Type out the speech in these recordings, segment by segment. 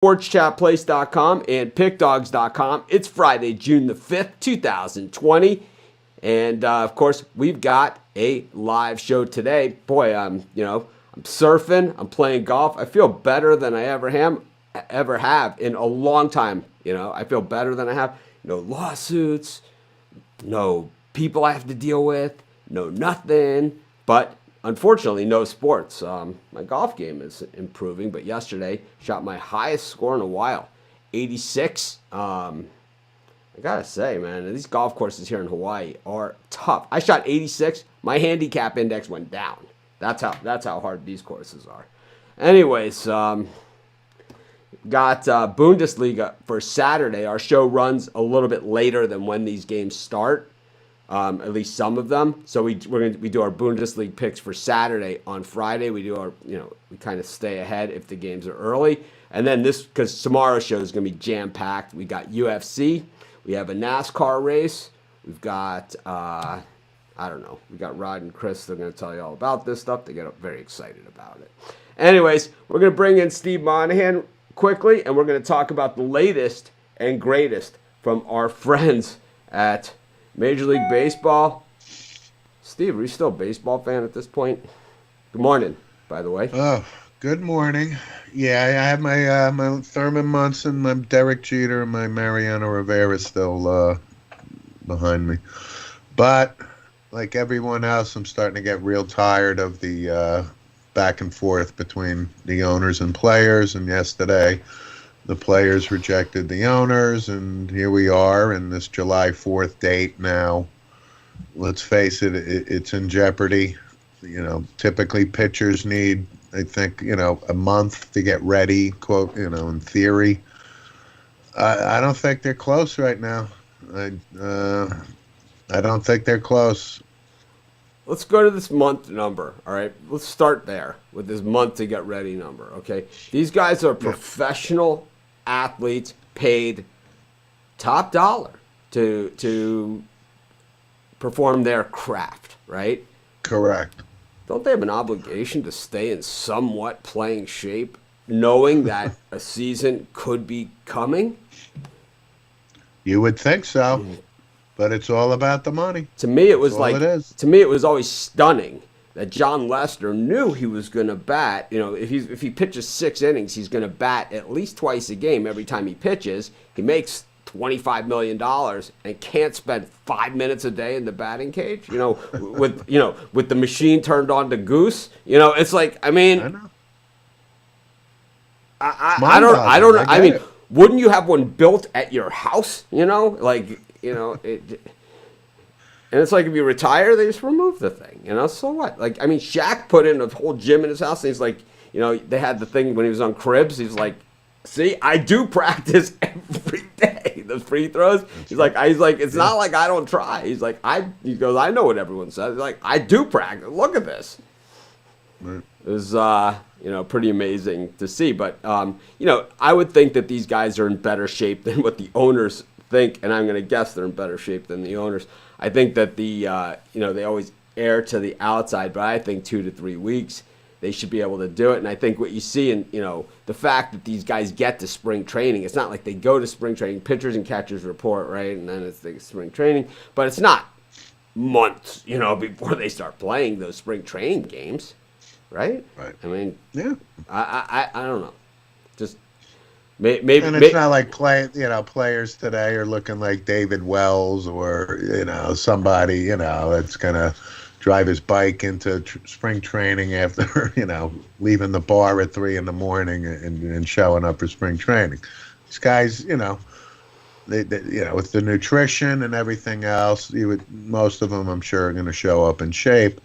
SportsChatPlace.com and PickDogs.com. It's Friday, June the 5th, 2020. And, of course, we've got a live show today. Boy, I'm surfing. I'm playing golf. I feel better than I ever have in a long time. I feel better than I have. No lawsuits, no people I have to deal with, no nothing. But unfortunately, no sports. My golf game is improving, but yesterday shot my highest score in a while, 86. I gotta say, man, these golf courses here in Hawaii are tough. I shot 86. My handicap index went down. That's how hard these courses are. Anyways, got Bundesliga for Saturday. Our show runs a little bit later than when these games start. At least some of them. So we do our Bundesliga picks for Saturday. On Friday, we do our, we kind of stay ahead if the games are early. And then because tomorrow's show is going to be jam-packed. We got UFC. We have a NASCAR race. We've got, we got Rod and Chris. They're going to tell you all about this stuff. They get very excited about it. Anyways, we're going to bring in Steve Monahan quickly, and we're going to talk about the latest and greatest from our friends at Major League Baseball. Steve, are you still a baseball fan at this point? Good morning, by the way. Oh, good morning. Yeah, I have my Thurman Munson, my Derek Jeter, and my Mariano Rivera still behind me. But like everyone else, I'm starting to get real tired of the back and forth between the owners and players. And yesterday, the players rejected the owners, and here we are in this July 4th date now. Let's face it, it's in jeopardy. Typically pitchers need, I think, a month to get ready, quote, in theory. I don't think they're close right now. I don't think they're close. Let's go to this month number, all right? Let's start there with this month to get ready number, okay? These guys are professional athletes paid top dollar to perform their craft, right? Correct. Don't they have an obligation to stay in somewhat playing shape, knowing that a season could be coming? You would think so, but it's all about the money. To me, it was to me, it was always stunning that John Lester knew he was going to bat. If he pitches 6 innings, he's going to bat at least twice a game every time he pitches. He makes $25 million and can't spend 5 minutes a day in the batting cage. With the machine turned on to Goose. It's like, I mean, I know. I don't know. I mean, wouldn't you have one built at your house? And it's like if you retire, they just remove the thing, so what? Like, I mean, Shaq put in a whole gym in his house, and he's like, they had the thing when he was on Cribs. He's like, see, I do practice every day, the free throws. He's like, it's not like I don't try. He's like, he goes, I know what everyone says. He's like, I do practice. Look at this. Right. It was, pretty amazing to see. But, I would think that these guys are in better shape than what the owners think, and I'm going to guess they're in better shape than the owners. I think that they always err to the outside, but I think 2 to 3 weeks they should be able to do it. And I think what you see in the fact that these guys get to spring training, it's not like they go to spring training, pitchers and catchers report, right, and then it's the spring training, but it's not months, before they start playing those spring training games, right? Right. I mean, yeah. I don't know, just. Maybe, and it's not like players today are looking like David Wells or somebody that's gonna drive his bike into spring training after leaving the bar at 3 a.m. and showing up for spring training. These guys, they with the nutrition and everything else, most of them I'm sure are going to show up in shape.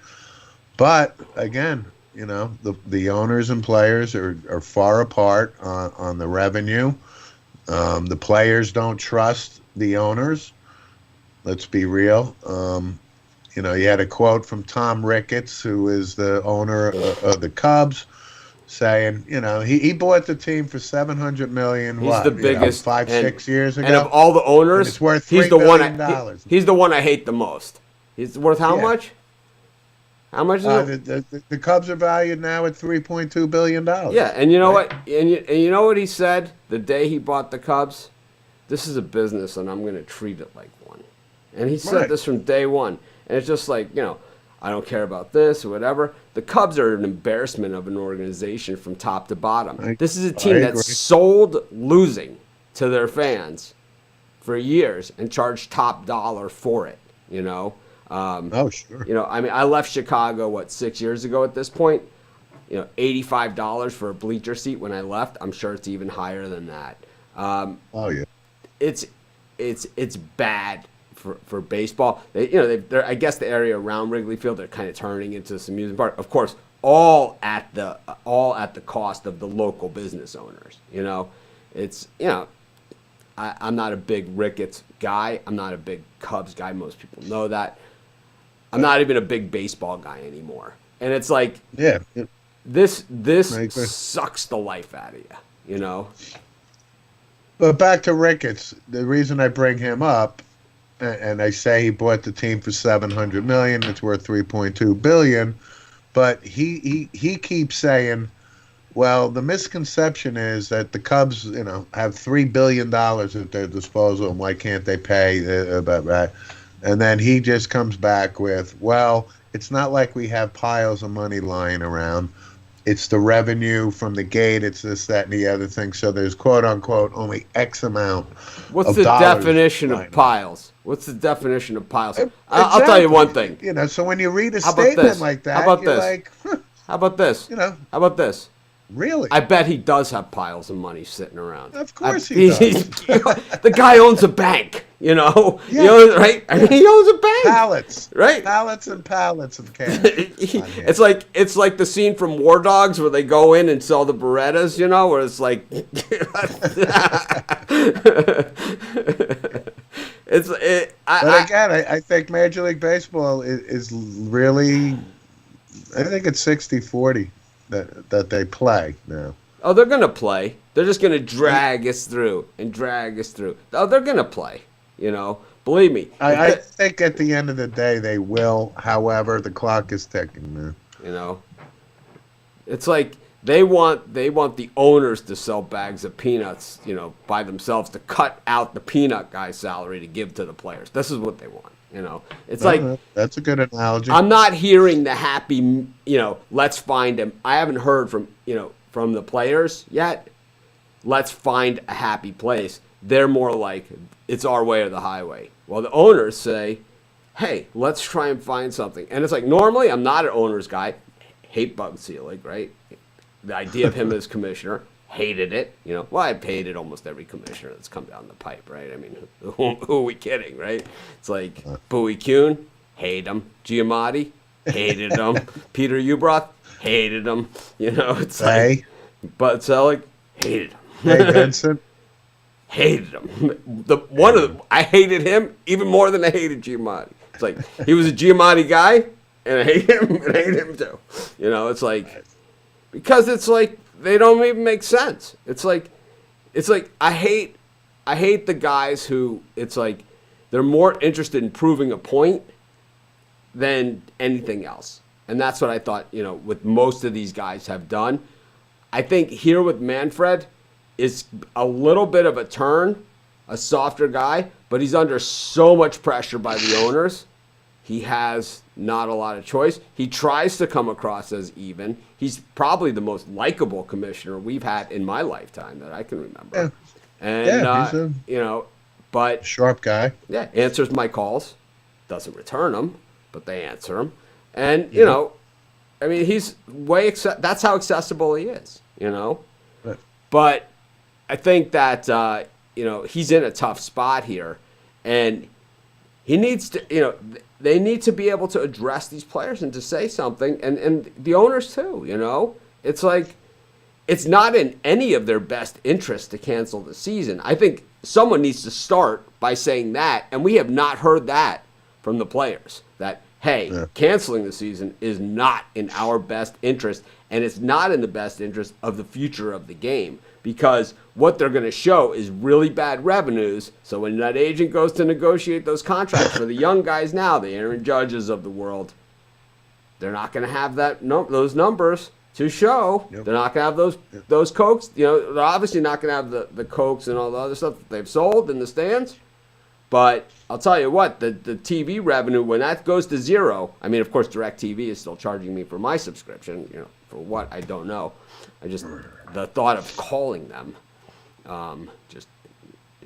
But again, the owners and players are far apart on the revenue. The players don't trust the owners. Let's be real. You had a quote from Tom Ricketts, who is the owner of the Cubs, saying, he bought the team for $700 million. He's the biggest 6 years ago. And of all the owners, it's worth $3 billion. He's the one I hate the most. He's worth how much? How much is it? The Cubs are valued now at $3.2 billion. Yeah, and you know right? what? And you know what he said the day he bought the Cubs? This is a business, and I'm going to treat it like one. And he said Right. this from day one. And it's just like, I don't care about this or whatever. The Cubs are an embarrassment of an organization from top to bottom. This is a team I that agree. sold losing to their fans for years and charged top dollar for it, Oh, sure. I left Chicago, 6 years ago at this point? $85 for a bleacher seat when I left. I'm sure it's even higher than that. Oh, yeah. It's bad for baseball. They're I guess the area around Wrigley Field, they're kind of turning into this amusement park. Of course, all at the cost of the local business owners. I'm not a big Ricketts guy. I'm not a big Cubs guy. Most people know that. I'm not even a big baseball guy anymore. And it's like, Yeah. this I agree. sucks the life out of you. But back to Ricketts, the reason I bring him up, and I say he bought the team for $700 million, it's worth $3.2 billion, but he keeps saying, well, the misconception is that the Cubs, have $3 billion at their disposal, and why can't they pay about that? And then he just comes back with, well, it's not like we have piles of money lying around. It's the revenue from the gate. It's this, that, and the other thing. So there's quote unquote only X amount. What's the dollars definition of lying piles? What's the definition of piles? around. I'll tell you one thing. So when you read a How about statement this? like that, How about you're this? like, huh, How about this? How about this? really? I bet he does have piles of money sitting around. Of course he does. The guy owns a bank, Yeah. right? I mean, he owns a bank. Pallets. Right? Pallets and pallets of cash. It's like the scene from War Dogs where they go in and sell the Berettas, where it's like But again, I think Major League Baseball is really, I think it's 60-40 that they play now. Oh, they're gonna play. They're just gonna drag us through and drag us through. Oh, they're gonna play. Believe me. I think at the end of the day they will. However, the clock is ticking, man. It's like they want the owners to sell bags of peanuts, by themselves to cut out the peanut guy's salary to give to the players. This is what they want. It's like That's a good analogy. I'm not hearing the happy, let's find him. I haven't heard from the players yet. Let's find a happy place. They're more like it's our way or the highway. Well, the owners say, hey, let's try and find something. And it's like, normally I'm not an owner's guy. Hate Bug Selig, right? The idea of him as commissioner, hated it. Well, I've hated almost every commissioner that's come down the pipe, right? I mean, who are we kidding, right? It's like Bowie Kuhn, hate him. Giamatti, hated him. Peter Ubroth, hated him. It's like Bud Selig, hated him. Hey, Vincent. Hated him. I hated him even more than I hated Giamatti. It's like he was a Giamatti guy, and I hate him and I hate him too. It's like because it's like they don't even make sense. It's like I hate the guys who it's like they're more interested in proving a point than anything else. And that's what I thought, with most of these guys have done. I think here with Manfred is a little bit of a turn, a softer guy, but he's under so much pressure by the owners. He has not a lot of choice. He tries to come across as even. He's probably the most likable commissioner we've had in my lifetime that I can remember. Yeah. And, He's a but sharp guy. yeah, answers my calls, doesn't return them, but they answer them. And, I mean, he's that's how accessible he is, Right. But I think that, he's in a tough spot here. And he needs to, they need to be able to address these players and to say something. And the owners, too, It's like, it's not in any of their best interest to cancel the season. I think someone needs to start by saying that. And we have not heard that from the players. That, hey, canceling the season is not in our best interest, and it's not in the best interest of the future of the game, because what they're going to show is really bad revenues. So when that agent goes to negotiate those contracts for the young guys now, the Aaron Judges of the world, they're not going to have those numbers to show. Yep. They're not going to have those Cokes. You know, they're obviously not going to have the Cokes and all the other stuff that they've sold in the stands. But I'll tell you what, the TV revenue, when that goes to zero, I mean, of course, DirecTV is still charging me for my subscription. You know, for what, I don't know. The thought of calling them, it's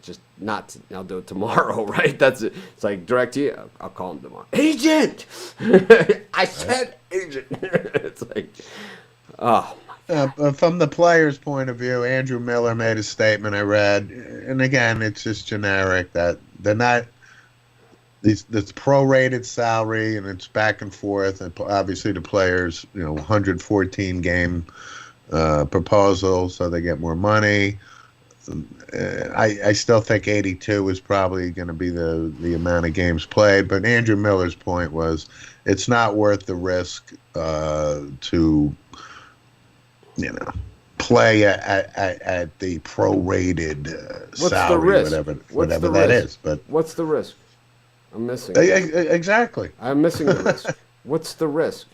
just not. I'll do it tomorrow, right? That's it. It's like DirecTV. I'll call them tomorrow. Agent, I said agent. It's like, oh. From the player's point of view, Andrew Miller made a statement I read, and again, it's just generic that they're not. This prorated salary, and it's back and forth, and obviously the players, 114 game proposal, so they get more money. I still think 82 is probably going to be the amount of games played, but Andrew Miller's point was it's not worth the risk to play at the prorated salary, whatever that is. But what's the risk? I'm missing. Exactly. I'm missing the risk. What's the risk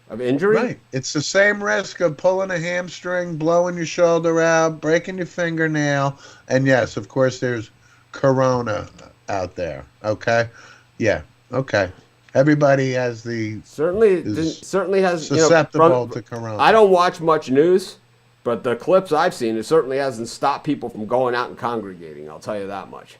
of injury? Right. It's the same risk of pulling a hamstring, blowing your shoulder out, breaking your fingernail, and yes, of course, there's corona out there. Okay. Yeah. Okay. Everybody has certainly has susceptible to corona. I don't watch much news, but the clips I've seen, it certainly hasn't stopped people from going out and congregating. I'll tell you that much.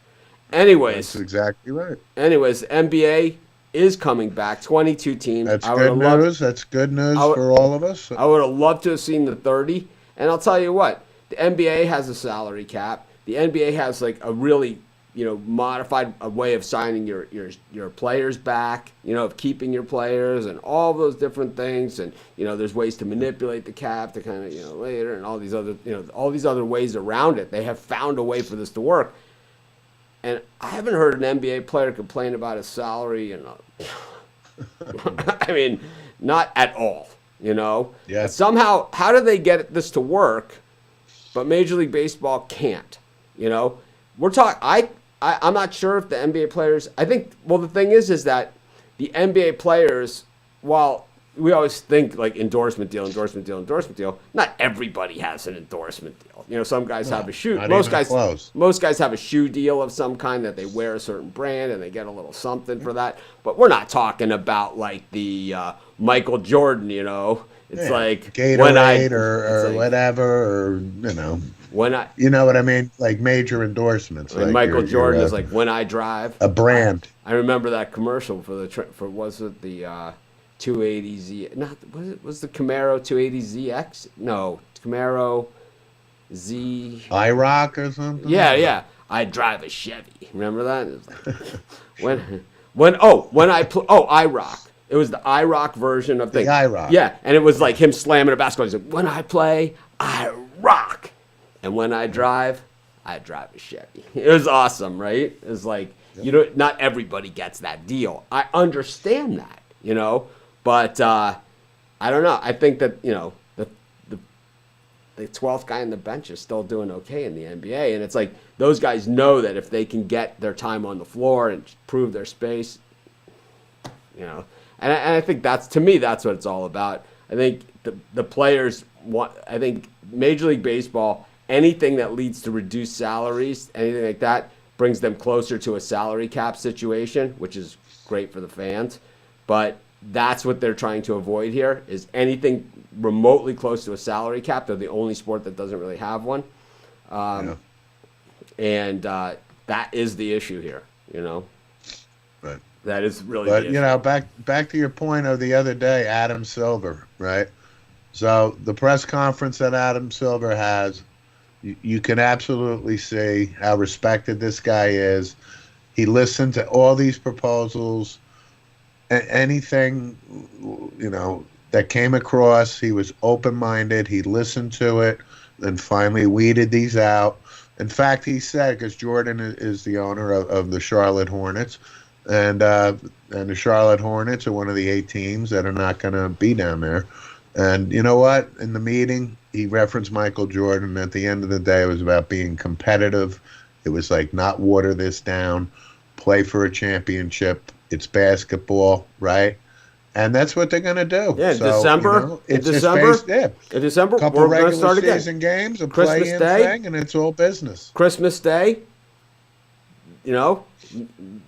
Anyways, that's exactly right. Anyways, NBA is coming back. 22 teams. That's good news. That's good news for all of us. I would have loved to have seen the 30. And I'll tell you what, the NBA has a salary cap. The NBA has like a really modified a way of signing your players back, of keeping your players and all those different things. And, there's ways to manipulate the cap to kind of, later and all these other ways around it. They have found a way for this to work. And I haven't heard an NBA player complain about his salary, I mean, not at all, Yeah. Somehow, how do they get this to work, but Major League Baseball can't, We're talking, I'm not sure if the NBA players, I think, well, the thing is that the NBA players, while we always think like endorsement deal, not everybody has an endorsement deal. Some guys have a shoe. Most guys have a shoe deal of some kind that they wear a certain brand and they get a little something for that. But we're not talking about like the Michael Jordan, It's like Gatorade or whatever, or you know what I mean, like major endorsements. Like Michael Jordan is like when I drive a brand. I remember that commercial for was it the 280Z? Not was the Camaro 280ZX? No, Camaro Z. IROC or something. Yeah. I drive a Chevy. Remember that? It was like, IROC. It was the IROC version of things. The IROC. Yeah, and it was like him slamming a basketball. He's like, when I play, I rock. And when I drive a Chevy. It was awesome, right? It was like, not everybody gets that deal. I understand that, But I don't know. I think that, the 12th guy on the bench is still doing okay in the NBA. And it's like those guys know that if they can get their time on the floor and prove their space, And I think to me, that's what it's all about. I think the players want, I think Major League Baseball, anything that leads to reduced salaries, anything like that, brings them closer to a salary cap situation, which is great for the fans. But that's what they're trying to avoid here, is anything remotely close to a salary cap. They're the only sport that doesn't really have one. And that is the issue here, Right. That is really the issue. Back to your point of the other day, Adam Silver, right? So the press conference that Adam Silver has, you can absolutely see how respected this guy is. He listened to all these proposals. Anything, that came across, he was open-minded. He listened to it and finally weeded these out. In fact, he said, because Jordan is the owner of the Charlotte Hornets, and the Charlotte Hornets are one of the 8 teams that are not going to be down there. And you know what? In the meeting, he referenced Michael Jordan. At the end of the day, it was about being competitive. It was like, not water this down, play for a championship. It's basketball, right? And that's what they're going to do. Yeah, in so, December. It's in just December. based, yeah. In December, Couple we're going to regular start again. season games, a Christmas play-in Day. thing, and it's all business. Christmas Day.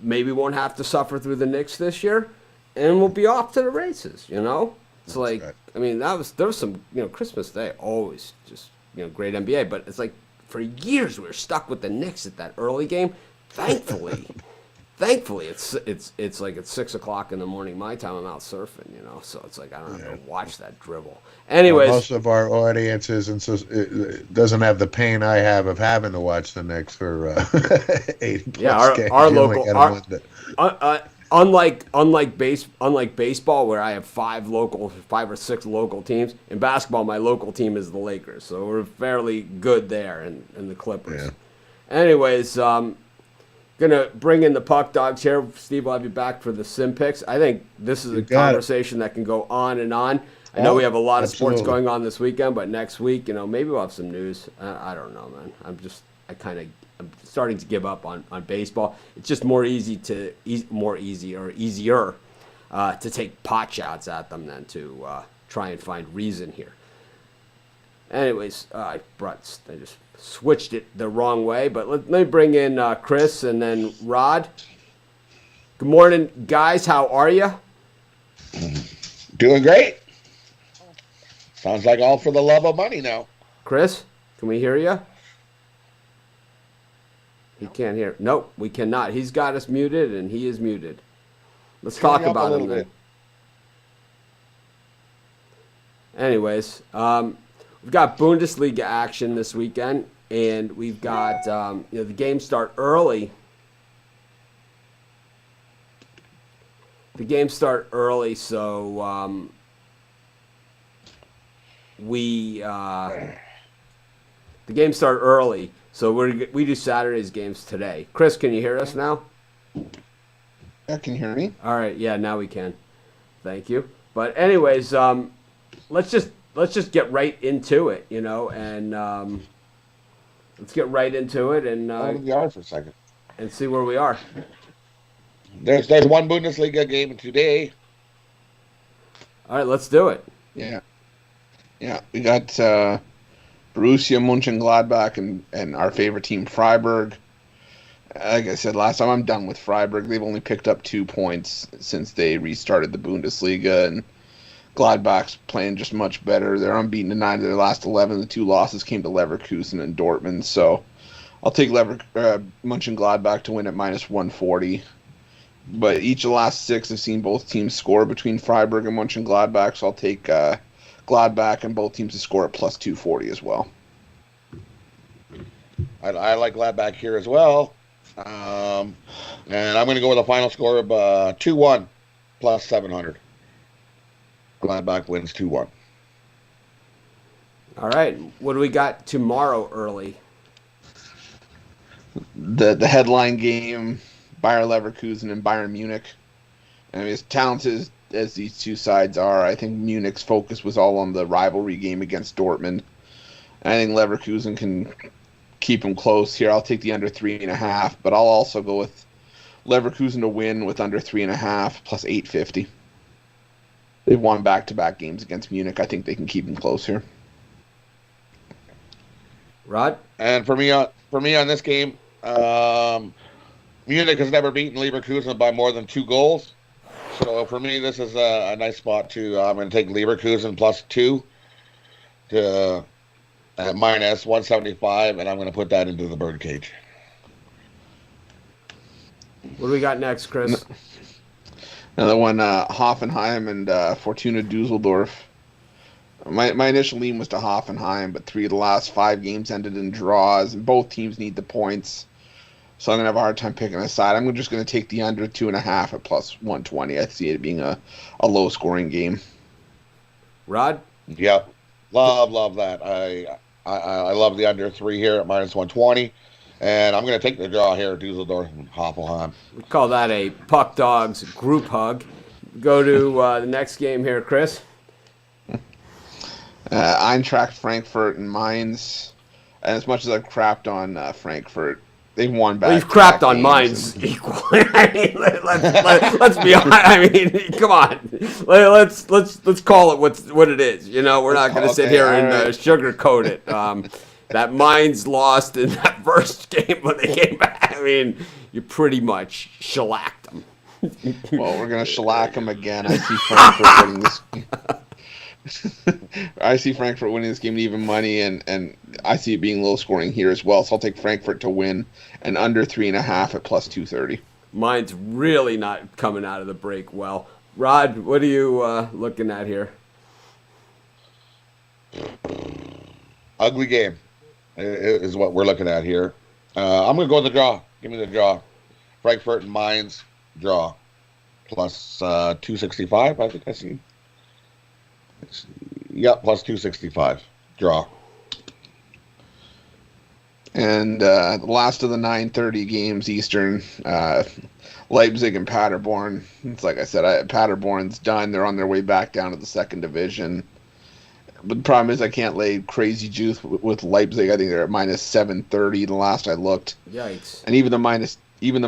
Maybe we won't have to suffer through the Knicks this year, and we'll be off to the races. It's That's like, right. I mean, there was some, Christmas Day always just, great NBA, but it's like for years we were stuck with the Knicks at that early game. Thankfully, it's like it's 6 o'clock in the morning my time. I'm out surfing, so it's like I don't have to watch that dribble. Anyways, most of our audience it doesn't have the pain I have of having to watch the Knicks for 80 plus games. Our You only local, get 'em unlike baseball where I have 5 or 6 local teams. In basketball, my local team is the Lakers, so we're fairly good there, and the Clippers. Yeah. Anyways, gonna bring in the puck dogs here. Steve, will have you back for the sim picks. I think this is a conversation that can go on and on. I know we have a lot of sports going on this weekend, but next week, maybe we'll have some news. I don't know, man. I'm starting to give up on baseball. It's just easier to take pot shots at them than to try and find reason here. Anyways, I just switched it the wrong way, but let me bring in Chris and then Rod. Good morning, guys. How are you? Doing great. Sounds like all for the love of money now. Chris, can we hear you? He can't hear. Nope, we cannot. He's got us muted, and he is muted. Let's talk about him then. Anyways, we've got Bundesliga action this weekend, and we've got the games start early. The games start early, so the games start early. So we do Saturday's games today. Chris, can you hear us now? Yeah, can you hear me? All right, yeah, now we can. Thank you. But anyways, let's just get right into it, and let's get right into it and for a second. And see where we are. There's one Bundesliga game today. All right, let's do it. Yeah, we got Borussia Mönchengladbach and our favorite team Freiburg. Like I said last time, I'm done with Freiburg. They've only picked up 2 points since they restarted the Bundesliga, and Gladbach's playing just much better. They're unbeaten in 9 of their last 11. The 2 losses came to Leverkusen and Dortmund, so I'll take Mönchengladbach to win at -140. But each of the last 6 have seen both teams score between Freiburg and Mönchengladbach, so I'll take Gladbach and both teams to score at +240 as well. I like Gladbach here as well. And I'm going to go with a final score of 2-1 +700. Gladbach wins 2-1. All right, what do we got tomorrow early? The headline game, Bayer Leverkusen and Bayern Munich. I mean, as talented as these two sides are, I think Munich's focus was all on the rivalry game against Dortmund. I think Leverkusen can keep them close here. I'll take the under 3.5, but I'll also go with Leverkusen to win with under 3.5 +850. They've won back-to-back games against Munich. I think they can keep them close here. Rod? And for me on this game, Munich has never beaten Leverkusen by more than 2 goals. So for me, this is a nice spot to. I'm going to take Leverkusen +2 to at -175, and I'm going to put that into the birdcage. What do we got next, Chris? Another one, Hoffenheim and Fortuna Düsseldorf. My initial lean was to Hoffenheim, but 3 of the last 5 games ended in draws, and both teams need the points. So I'm going to have a hard time picking a side. I'm just going to take the under 2.5 at +120. I see it being a low-scoring game. Rod? Yep. Love that. I love the under 3 here at -120. And I'm going to take the draw here at Dusseldorf and Hoffenheim. We call that a Puck Dogs group hug. Go to the next game here, Chris. Eintracht Frankfurt and Mainz. And as much as I've crapped on Frankfurt, They've won back. Well, you've crapped on games mines and- equally. I mean, let's be honest. I mean, come on. Let's call it what it is. You know, we're not going to sit here and sugarcoat it. That mines lost in that first game when they came back. I mean, you pretty much shellacked them. Well, we're gonna shellac them again. I see Frankfurt winning this. I see Frankfurt winning this game in even money, and I see it being low scoring here as well. So I'll take Frankfurt to win and under 3.5 at plus 230. Mine's really not coming out of the break well. Rod, what are you looking at here? Ugly game is what we're looking at here. I'm going to go with the draw. Give me the draw. Frankfurt and Mainz, draw. Plus 265, I think I see. Yeah, plus 265. Draw. And the last of the 9:30 games Eastern, Leipzig and Paderborn. It's like I said, Paderborn's done. They're on their way back down to the second division. But the problem is I can't lay crazy juice with Leipzig. I think they're at minus 730 the last I looked. Yikes. And even the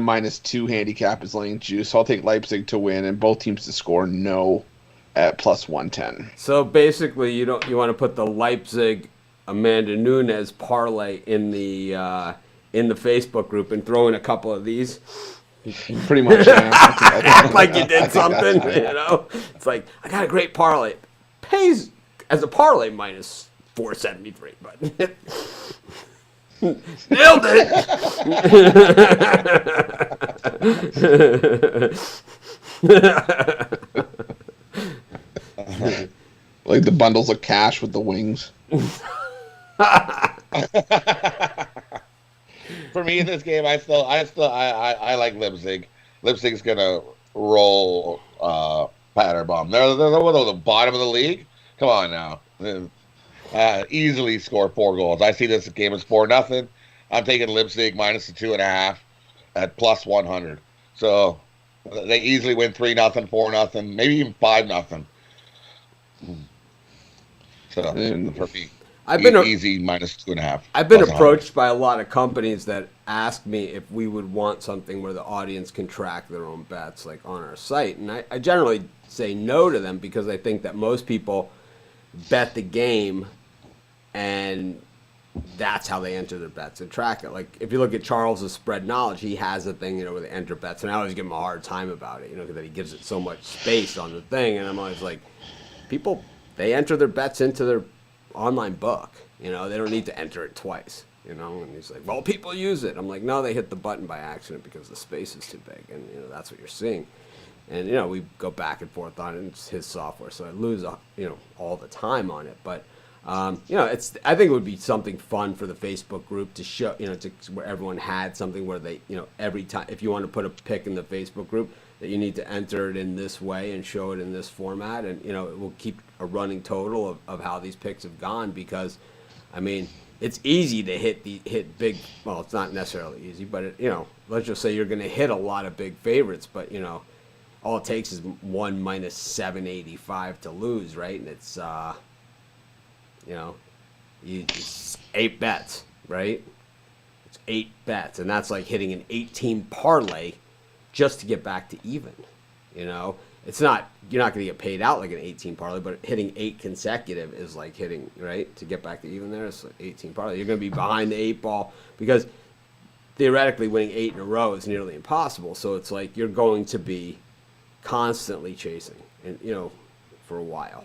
minus 2 handicap is laying juice. So I'll take Leipzig to win and both teams to score no at plus 110. So basically, you want to put the Leipzig Amanda Nunes parlay in the Facebook group and throw in a couple of these. Pretty much. Yeah. Act like you did something, you know. It's like I got a great parlay. Pays as a parlay minus 473, but nailed it. Like the bundles of cash with the wings. For me in this game, I like Leipzig. Leipzig's gonna roll Paderborn. They're the bottom of the league. Come on now, easily score 4 goals. I see this game as 4-0. I'm taking Leipzig minus the 2.5 at plus 100. So they easily win 3-0, 4-0, maybe even 5-0. So for me, I've been easy minus 2.5. I've been approached by a lot of companies that ask me if we would want something where the audience can track their own bets, like on our site, and I generally say no to them because I think that most people bet the game and that's how they enter their bets and track it. Like if you look at Charles's spread knowledge, he has a thing, where they enter bets, and I always give him a hard time about it, because he gives it so much space on the thing, and I'm always like, people, they enter their bets into their online book, they don't need to enter it twice, and he's like, well, people use it. I'm like, no, they hit the button by accident because the space is too big, and that's what you're seeing. And we go back and forth on it. And it's his software, so I lose all the time on it. But I think it would be something fun for the Facebook group to show, where everyone had something where they, every time, if you want to put a pick in the Facebook group, that you need to enter it in this way and show it in this format, and it will keep a running total of how these picks have gone, because it's easy to hit big. Well, it's not necessarily easy, but let's just say you're going to hit a lot of big favorites, but all it takes is 1 minus 785 to lose, right? And it's it's 8 bets, right? It's 8 bets, and that's like hitting an 18 parlay just to get back to even. It's not, you're not going to get paid out like an 18 parlay, but hitting 8 consecutive is like hitting, right, to get back to even there. It's like 18 parlay. You're going to be behind the 8 ball because theoretically winning 8 in a row is nearly impossible. So it's like you're going to be constantly chasing, and for a while,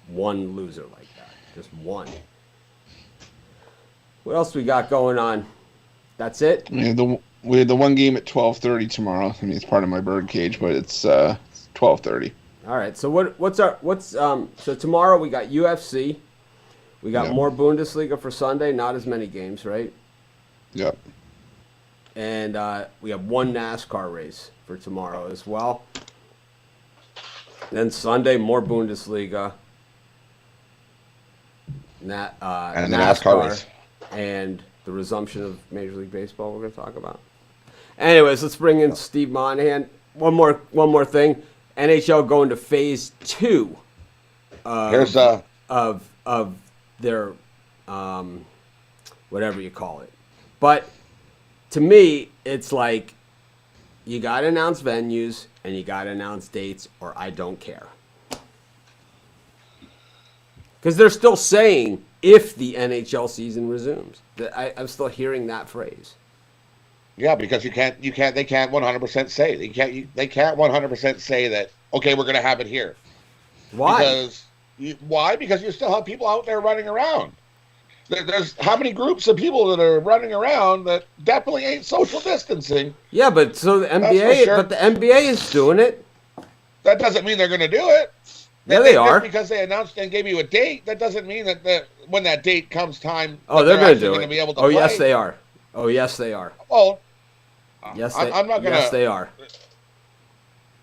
one loser like that, just one. What else we got going on? That's it. We had the one game at 12:30 tomorrow. It's part of my bird cage, but it's 12:30. All right. So so tomorrow we got UFC. We got more Bundesliga for Sunday. Not as many games, right? Yep. And we have one NASCAR race for tomorrow as well. Then Sunday, more Bundesliga. And the NASCAR race. And the resumption of Major League Baseball we're going to talk about. Anyways, let's bring in Steve Monahan. One more thing. NHL going to phase 2 of their whatever you call it. But to me, it's like you got to announce venues and you got to announce dates, or I don't care. Because they're still saying if the NHL season resumes. I'm still hearing that phrase. Yeah, because they can't 100% say. They can't 100% say that, okay, we're going to have it here. Why? Why? Because you still have people out there running around. There's how many groups of people that are running around that definitely ain't social distancing. Yeah, but so the NBA, sure. but the NBA is doing it. That doesn't mean they're going to do it. Yeah, they are. Just because they announced and gave you a date, that doesn't mean that when that date comes time, Oh, they're going to do gonna it. be able to Oh, play. yes, they are. Oh, yes, they are. Well, Yes, I'm not going to. Yes, they are.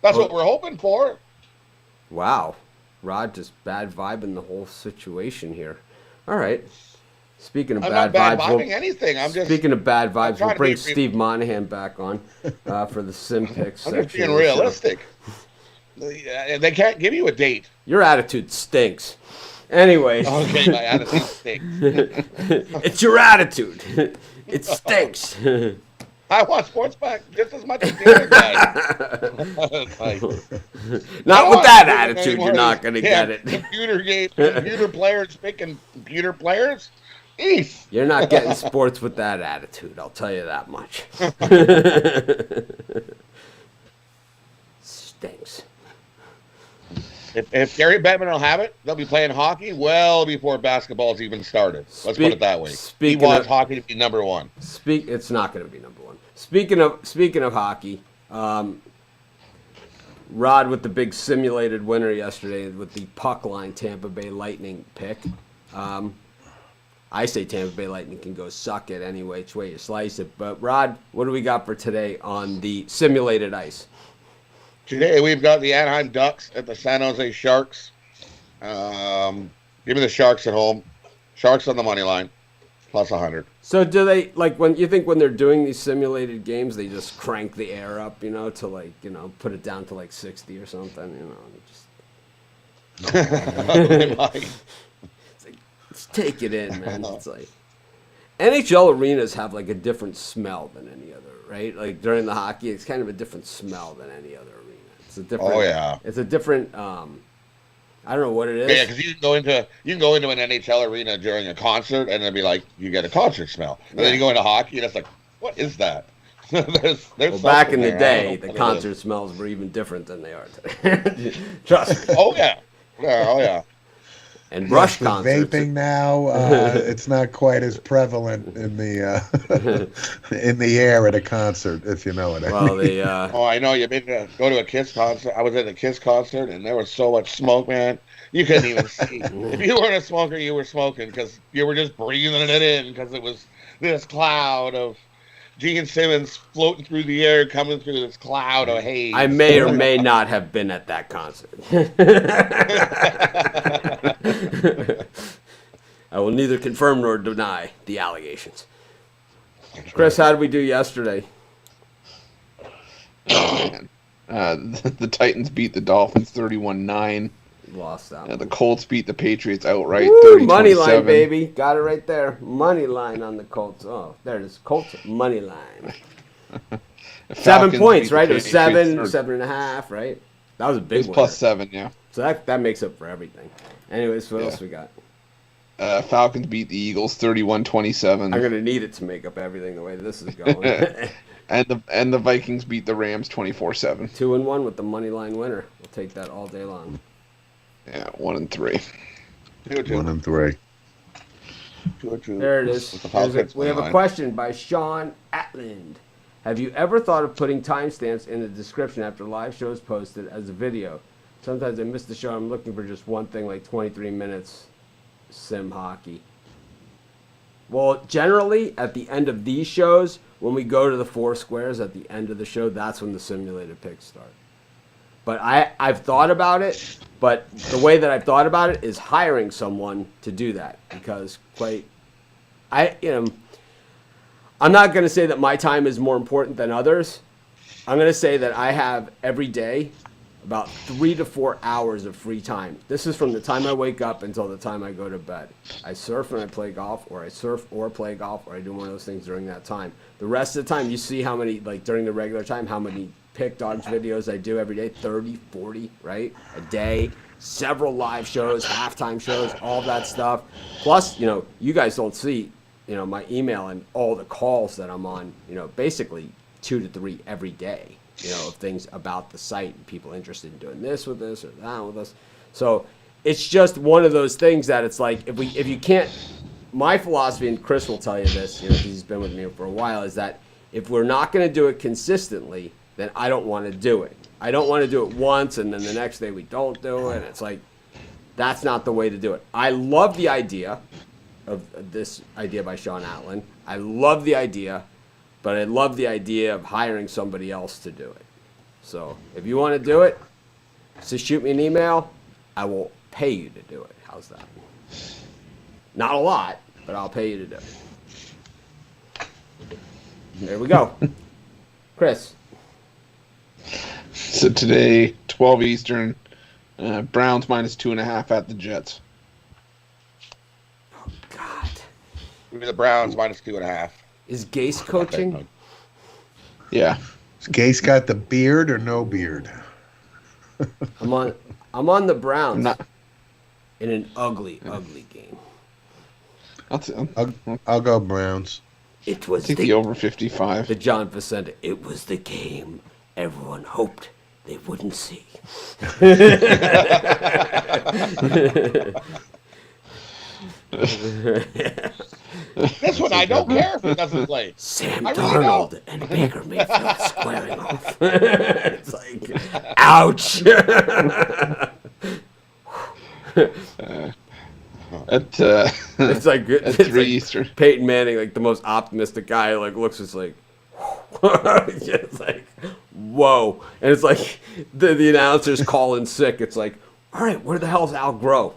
That's what we're hoping for. Wow. Rod just bad vibing the whole situation here. All right. Speaking of I'm bad not bad vibes, vibing anything. I'm just speaking of bad vibes, trying we'll to bring be- Steve Monahan back on for the sim picks I'm section. just being of the show. realistic. They can't give you a date. Your attitude stinks. Anyways, Okay, my attitude stinks. it's your attitude. It stinks. I want sports back just as much as the other guy. Not with that attitude, you're not going to get it. Computer players picking computer players? Eesh. You're not getting sports with that attitude, I'll tell you that much. Stinks. If Gary Bettman will have it, they'll be playing hockey well before basketball's even started. Let's put it that way. He wants hockey to be number one. It's not going to be number one. Speaking of hockey, Rod with the big simulated winner yesterday with the puck line Tampa Bay Lightning pick. I say Tampa Bay Lightning can go suck it any which way you slice it. But Rod, what do we got for today on the simulated ice? Today we've got the Anaheim Ducks at the San Jose Sharks. Give me the Sharks at home. Sharks on the money line, plus 100. So do they, like, when they're doing these simulated games, they just crank the air up, to like, put it down to like 60 or something, They might. It's like, let's take it in, man. It's like NHL arenas have like a different smell than any other, right? Like during the hockey, it's kind of a different smell than any other arena. It's a different. Oh yeah. It's a different. I don't know what it is. Yeah, because you can go into an NHL arena during a concert, and it'd be like you get a concert smell. And then you go into hockey, and it's like, what is that? there's Well, back in the there. day, the concert smells were even different than they are today. Trust me. Oh yeah. Oh yeah. And Rush With concerts. vaping now, it's not quite as prevalent in the in the air at a concert, if you know what I Well, mean. Oh, I know. You've been to go to a Kiss concert. I was at a Kiss concert, and there was so much smoke, man. You couldn't even see. If you weren't a smoker, you were smoking because you were just breathing it in because it was this cloud of Gene Simmons floating through the air, coming through this cloud of haze. I may or may not have been at that concert. I will neither confirm nor deny the allegations. Chris, how did we do yesterday? The Titans beat the Dolphins 31-9. Lost that. The Colts beat the Patriots outright Woo, 30-27. money line, baby. Got it right there. Money line on the Colts. Oh, there it is. Colts money line. 7 points, right? It was seven and a half, right? That was a big It's one. plus 7, yeah. So that makes up for everything. Anyways, what else we got? Falcons beat the Eagles 31-27. I'm gonna need it to make up everything the way this is going. And the Vikings beat the Rams 24-7. 2-1 with the money line winner. We'll take that all day long. Yeah, 1-3. 1 and 3. There it is. We have a question by Sean Atland. Have you ever thought of putting timestamps in the description after live shows posted as a video? Sometimes I miss the show. I'm looking for just one thing, like 23 minutes sim hockey. Well, generally, at the end of these shows, when we go to the 4 squares at the end of the show, that's when the simulated picks start. But I've thought about it, but the way that I've thought about it is hiring someone to do that because I'm not going to say that my time is more important than others. I'm going to say that I have every day about 3 to 4 hours of free time. This is from the time I wake up until the time I go to bed. I surf and I play golf, or I surf or play golf, or I do one of those things during that time. The rest of the time, you see how many, like during the regular time, how many Pick Dogs videos I do every day, 30, 40, right? A day, several live shows, halftime shows, all that stuff. Plus, you guys don't see, my email and all the calls that I'm on, basically 2 to 3 every day. Of things about the site and people interested in doing this with us or that with us. So it's just one of those things that it's like, if you can't, my philosophy, and Chris will tell you this, because he's been with me for a while, is that if we're not going to do it consistently, then I don't want to do it. I don't want to do it once and then the next day we don't do it. It's like, that's not the way to do it. I love the idea of this idea by Sean Atlan. I love the idea. But I love the idea of hiring somebody else to do it. So if you want to do it, just shoot me an email. I will pay you to do it. How's that? Not a lot, but I'll pay you to do it. There we go. Chris. So today, 12 Eastern, Browns -2.5 at the Jets. Oh, God. Give me the Browns -2.5. Is Gase coaching? Yeah. Has Gase got the beard or no beard? I'm on the Browns Not, in an ugly game. I'll go Browns. It was take the over 55. The John Vicente. It was the game everyone hoped they wouldn't see. This one, I don't care if he doesn't play. Sam Darnold and Baker Mayfield squaring off. It's like, ouch. It's like Eastern. Peyton Manning, like the most optimistic guy, like looks just like, it's like, whoa. And it's like the announcer's calling sick. It's like, all right, where the hell's Al Groh?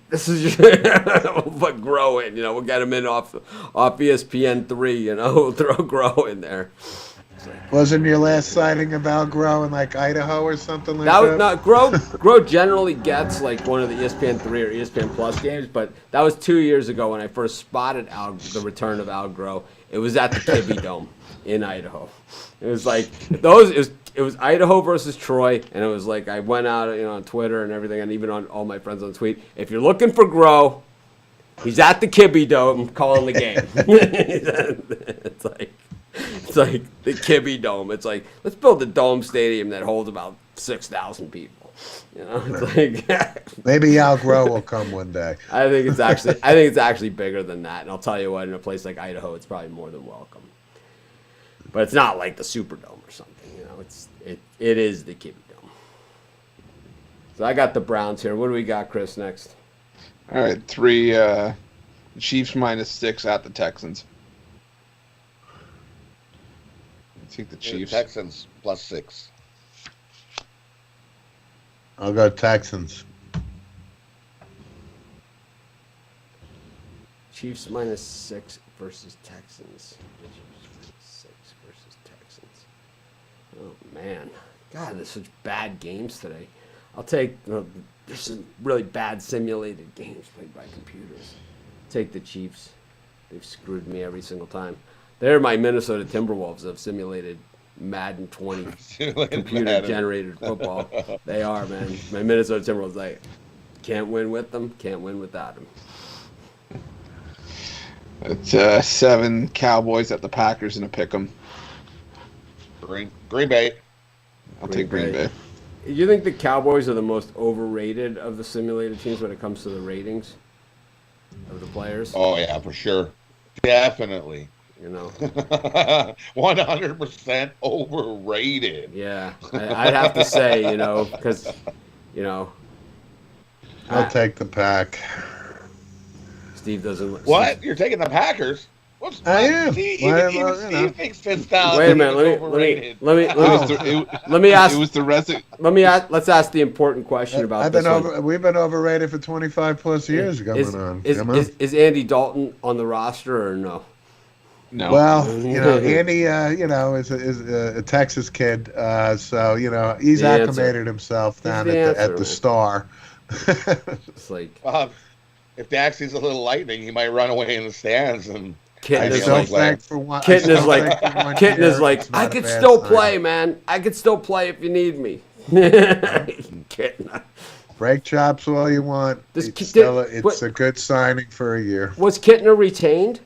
This is but Grow in, we'll get him in off ESPN 3, we'll throw Grow in there. Wasn't your last sighting of Al Groh in like Idaho or something like that? that? No, Grow generally gets like one of the ESPN 3 or ESPN Plus games, but that was 2 years ago when I first spotted the return of Al Groh. It was at the Kibbe Dome in Idaho. It was like it was Idaho versus Troy, and it was like I went out, on Twitter and everything, and even on all my friends on tweet. If you're looking for Grow, he's at the Kibbe Dome calling the game. It's like the Kibbe Dome. It's like, let's build a dome stadium that holds about 6,000 people. It's like maybe Al Groh will come one day. I think it's actually bigger than that, and I'll tell you what, in a place like Idaho, it's probably more than welcome. But it's not like the Superdome or something, it is the Kibbe Dome. So I got the Browns here. What do we got, Chris, next? All right, 3 Chiefs -6 at the Texans. I think the Chiefs. Texans +6. I'll go Texans. Chiefs -6 versus Texans. Chiefs -6 versus Texans. Oh, man. God, there's such bad games today. I'll take, there's some really bad simulated games played by computers. Take the Chiefs. They've screwed me every single time. They're my Minnesota Timberwolves of simulated Madden 20 computer-generated football. They are, man. My Minnesota Timberwolves, like, can't win with them, can't win without them. It's 7 Cowboys at the Packers in a pick'em. Green Bay. I'll take Green Bay. You think the Cowboys are the most overrated of the simulated teams when it comes to the ratings of the players? Oh, yeah, for sure. Definitely. 100% overrated. Yeah, I'd have to say, because, I'll take the Pack. Steve doesn't. What? You're taking the Packers? I am. Even Steve thinks 10,000 Wait a minute. is overrated. Let me ask. It was the rest. Let's ask the important question about this one. We've been overrated for 25 plus years Is on. Is Andy Dalton on the roster or no? No. Well, Andy, is a Texas kid, so he's The answer. acclimated himself He's down the at answer, the man. Star. It's like If Dak sees a little lightning, he might run away in the stands. And Kitten I is still like, think for one. Kitten I is still like, think for 1 Kitten is year, like, it's I not a could bad still sign. play, man. I could still play if you need me. Kitten. Break chops all you want. This It's kid- still what- it's a good signing for a year. Was Kittner retained?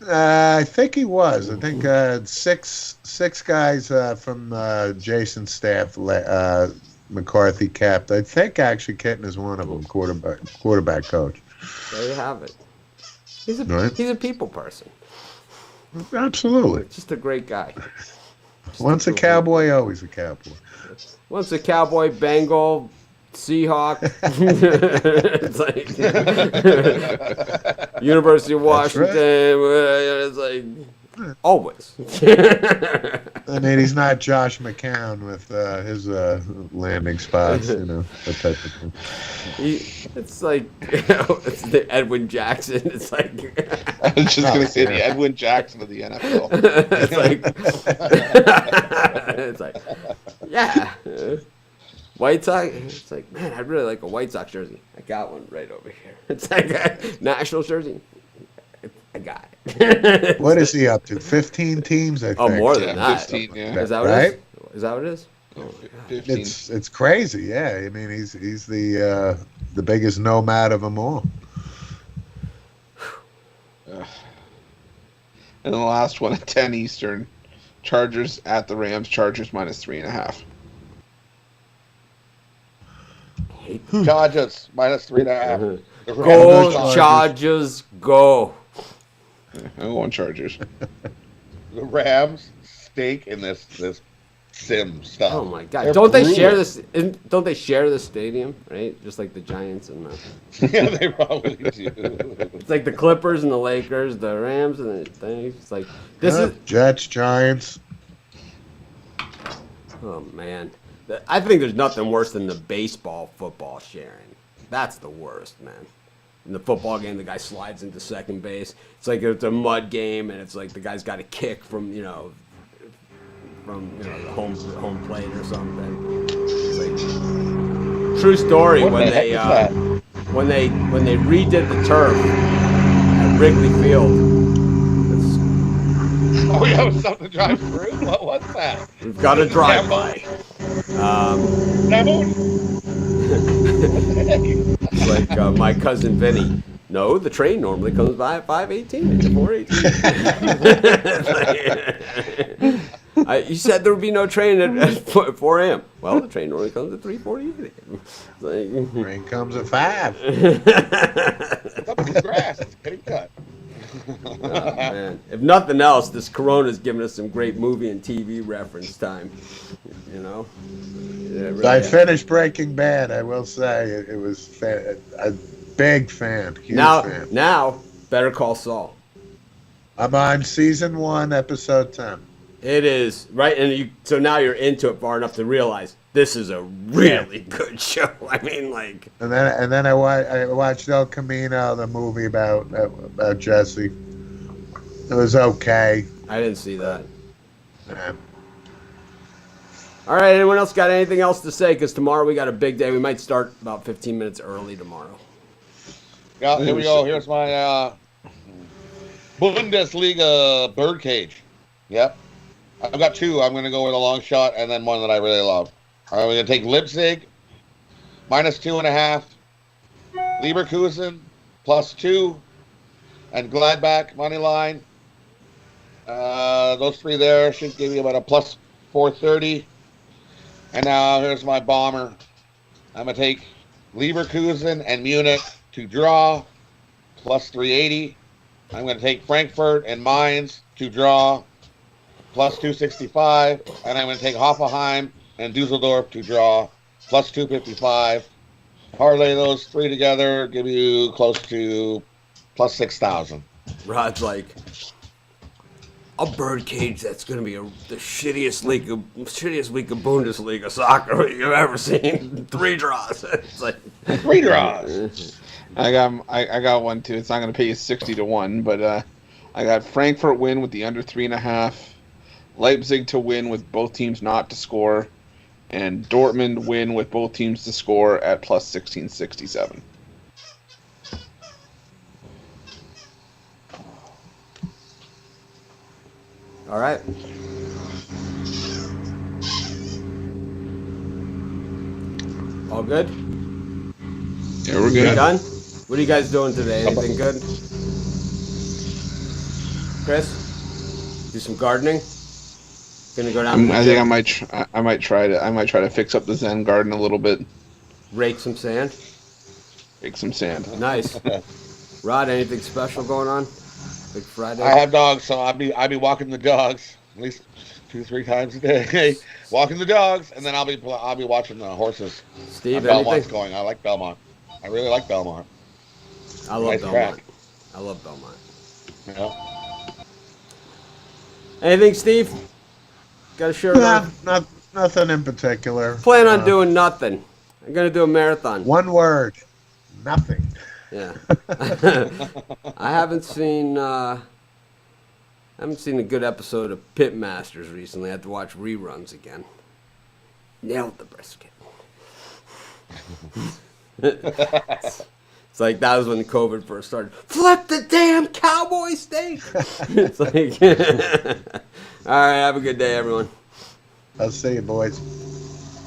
I think he was. I think six guys from Jason's staff, McCarthy capped. I think actually Kitten is one of them, quarterback coach. There you have it. He's a Right. he's a people person. Absolutely. Just a great guy. Once a cowboy, always a cowboy. Once a cowboy, Bengal, Seahawk. It's like University of Washington. It's like always. I mean, he's not Josh McCown with his landing spots, that type of thing. It's like it's the Edwin Jackson. It's like I was just going to say the Edwin Jackson of the NFL. it's like yeah. White Sox. It's like, man, I'd really like a White Sox jersey. I got one right over here. It's like a National jersey. I got it. What is he up to? 15 teams, I think. Oh, more than that. 15, yeah. Is that what Right? it is? Is that what it is? Oh, my God. 15. It's crazy, yeah. I mean, he's the biggest nomad of them all. And the last one at 10 Eastern, Chargers at the Rams. Chargers -3.5. Chargers -3.5. The Rams Go, are Chargers. Chargers, go. I'm going Chargers. The Rams stake in this sim stuff. Oh my God! They're Don't they brutal. share this? Don't they share the stadium? Right, just like the Giants and the. Yeah, they probably do. It's like the Clippers and the Lakers, the Rams and the things. It's like this is. Jets, Giants. Oh man, I think there's nothing worse than the baseball football sharing. That's the worst, man. In the football game, the guy slides into second base. It's like it's a mud game, and it's like the guy's got a kick from the home plate or something. It's like, true story. What when the heck they is that? when they redid the turf at Wrigley Field. Oh, we have something to drive through? What's that? We've got a drive-by. Lemon? It's like my cousin Vinny. No, the train normally comes by at 5:18 to 4:18. You said there would be no train at 4 a.m. Well, the train normally comes at 3:48 a.m. Rain comes at 5. It's up in the grass. It's getting cut. Oh, man. If nothing else, this Corona's giving us some great movie and TV reference time. Yeah, really I is. finished Breaking Bad. I will say it was a big fan. Huge fan. Now, Better Call Saul. I'm on season 1, episode 10. It is right, and so now you're into it far enough to realize this is a really good show. I mean, like, And then I watched El Camino, the movie about Jesse. It was okay. I didn't see that. Yeah. All right, anyone else got anything else to say? Because tomorrow we got a big day. We might start about 15 minutes early tomorrow. Yeah, here we go. Here's my Bundesliga birdcage. Yep. I've got two. I'm going to go with a long shot and then one that I really love. I'm going to take Leipzig, -2.5. Leverkusen, +2. And Gladbach, money line. Those three there should give you about a +430. And now here's my bomber. I'm going to take Leverkusen and Munich to draw, +380. I'm going to take Frankfurt and Mainz to draw, +265. And I'm going to take Hoffenheim and Dusseldorf to draw, +255. Parlay those three together, give you close to +6,000. Rod's like, a birdcage that's going to be the shittiest week of Bundesliga soccer you've ever seen. 3 draws. It's like 3 draws. I got one too. It's not going to pay you 60 to 1, but I got Frankfurt win with the under 3.5, Leipzig to win with both teams not to score, and Dortmund win with both teams to score at plus 1667. All right. All good? Yeah, we're You good. done? What are you guys doing today? Anything good? Chris? Do some gardening? Gonna go down to the I think gym, I might try to fix up the Zen garden a little bit, rake some sand. make some sand. Nice. Rod, anything special going on? Big Friday? I have dogs, so I'll be walking the dogs at least 2-3 times a day. Walking the dogs, and then I'll be watching the horses. Steve, Belmont's anything? going. I like Belmont. I really like Belmont. I love Nice Belmont. track. I love Belmont. Yeah. Anything, Steve? Got to share Nah, with nothing in particular. Plan on doing nothing. I'm gonna do a marathon. One word. Nothing. Yeah. I haven't seen a good episode of Pit Masters recently. I had to watch reruns again. Nailed the brisket. It's like that was when COVID first started. Flip the damn cowboy steak. It's like, all right. Have a good day, everyone. I'll see you, boys.